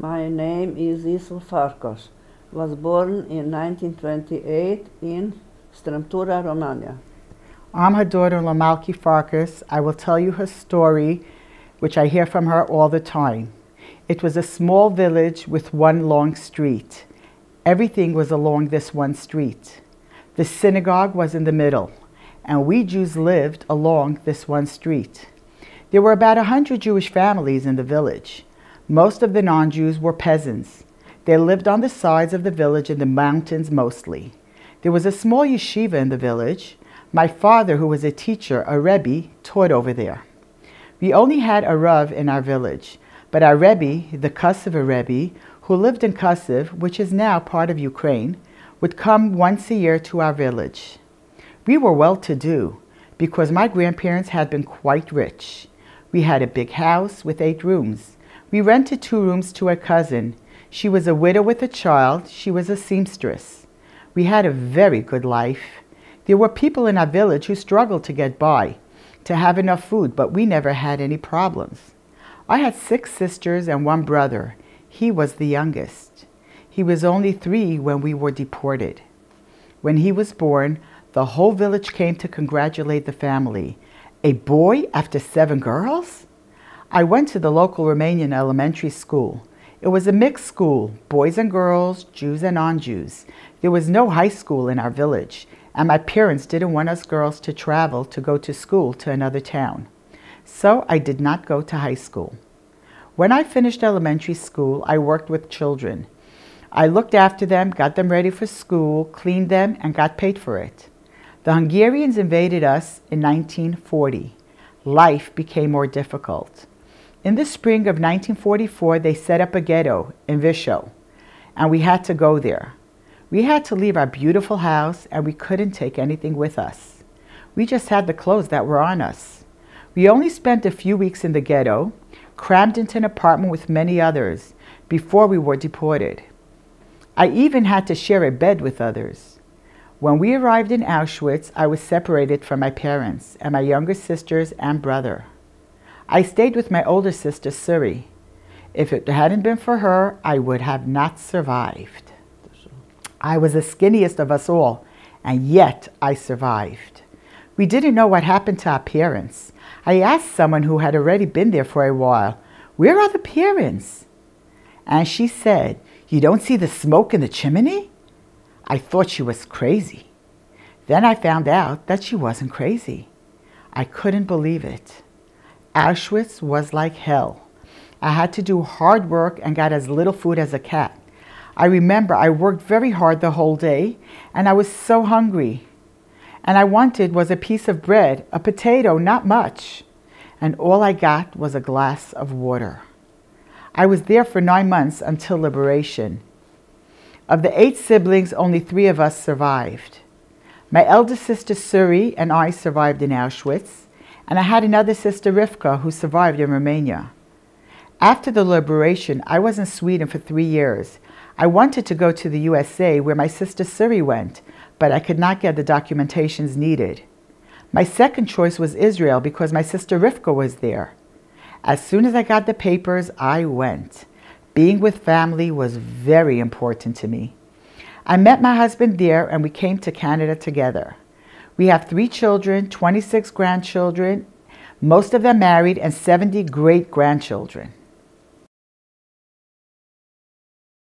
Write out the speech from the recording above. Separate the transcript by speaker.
Speaker 1: My name is Zissel Farkas. Was born in 1928 in Strâmtura, Romania.
Speaker 2: I'm her daughter, Lorsque Farkas. I will tell you her story, which I hear from her all the time. It was a small village with one long street. Everything was along this one street. The synagogue was in the middle, and we Jews lived along this one street. There were about 100 Jewish families in the village. Most of the non-Jews were peasants. They lived on the sides of the village in the mountains mostly. There was a small yeshiva in the village. My father, who was a teacher, a Rebbe, taught over there. We only had a Rav in our village, but our Rebbe, the Kosovo Rebbe, who lived in Kosovo, which is now part of Ukraine, would come once a year to our village. We were well-to-do because my grandparents had been quite rich. We had a big house with 8 rooms. We rented 2 rooms to a cousin. She was a widow with a child. She was a seamstress. We had a very good life. There were people in our village who struggled to get by, to have enough food, but we never had any problems. I had 6 sisters and 1 brother. He was the youngest. He was only 3 when we were deported. When he was born, the whole village came to congratulate the family. A boy after 7 girls? I went to the local Romanian elementary school. It was a mixed school, boys and girls, Jews and non-Jews. There was no high school in our village, and my parents didn't want us girls to travel to go to school to another town. So I did not go to high school. When I finished elementary school, I worked with children. I looked after them, got them ready for school, cleaned them, and got paid for it. The Hungarians invaded us in 1940. Life became more difficult. In the spring of 1944, they set up a ghetto in Visho, and we had to go there. We had to leave our beautiful house, and we couldn't take anything with us. We just had the clothes that were on us. We only spent a few weeks in the ghetto, crammed into an apartment with many others, before we were deported. I even had to share a bed with others. When we arrived in Auschwitz, I was separated from my parents and my younger sisters and brother. I stayed with my older sister, Suri. If it hadn't been for her, I would have not survived. I was the skinniest of us all, and yet I survived. We didn't know what happened to our parents. I asked someone who had already been there for a while, "Where are the parents?" And she said, "You don't see the smoke in the chimney?" I thought she was crazy. Then I found out that she wasn't crazy. I couldn't believe it. Auschwitz was like hell. I had to do hard work and got as little food as a cat. I remember I worked very hard the whole day, and I was so hungry. And I wanted was a piece of bread, a potato, not much. And all I got was a glass of water. I was there for 9 months until liberation. Of the 8 siblings, only 3 of us survived. My eldest sister Suri and I survived in Auschwitz, and I had another sister Rivka who survived in Romania. After the liberation, I was in Sweden for 3 years. I wanted to go to the USA where my sister Suri went, but I could not get the documentations needed. My second choice was Israel because my sister Rivka was there. As soon as I got the papers, I went. Being with family was very important to me. I met my husband there and we came to Canada together. We have 3 children, 26 grandchildren, most of them married, and 70 great-grandchildren.